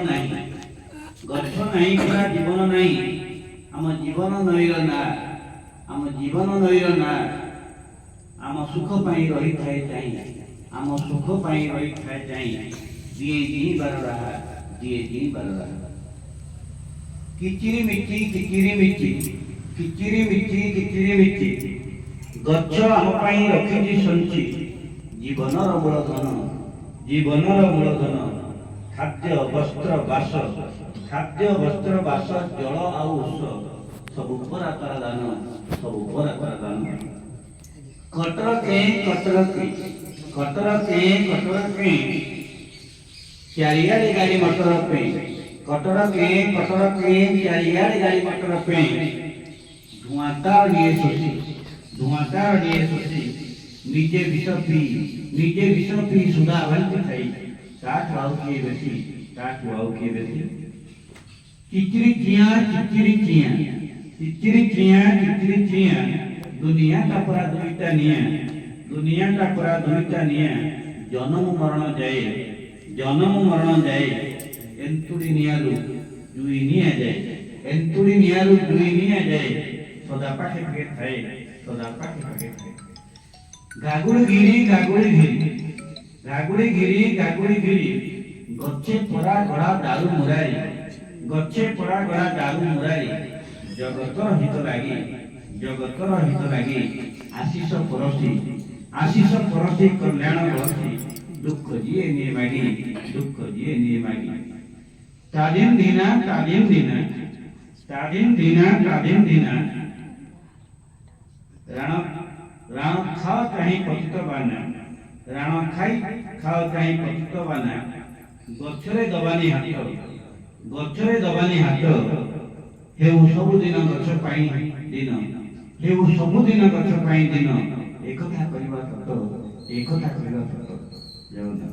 नहीं गछ नहीं किला जीवन नहीं आम जीवन नईर ना आम जीवन नईर ना आम सुख पाई रही थाए चाहे आम सुख पाई रही थाए चाहे दिए दी बार रहा दिए दी बार रहा किचिरी मिची किचिरी मिची किचिरी मिची किचिरी मिची गच्छ आम पाई रखिछि संची जीवनर मूलधन जीवनर मूलधन खाद्य वस्त्र बास खाद्य वस्त्र बास जल आउ उस सब उपरा कर दान सब उपरा कर दान कटर के चारियाड़े गाड़ी मटर पे कटर के चारियाड़े गाड़ी मटर पे धुआंटा लिए सोची निजे विष पी सुधा भलती थई ताठ वाउ किए बेसी चिचिरी चिया दुनिया का पूरा दुईटा निया जन्म मरण जाए एंतुड़ी नियारू जुई निया जाए सदा पाखे थाए गागुड़ी गिरी गच्छे परा गड़ा दारू मुरारी जगतर हित लागी आशीष परसी कल्याण बरसी दुख जिए निये मागी तालीम दीना राण खाओ कहीं पतित बाना गच्छरे दबानी हाथ हेउ सबुदिन गछ पाई दिन एक कथा करबा सत जय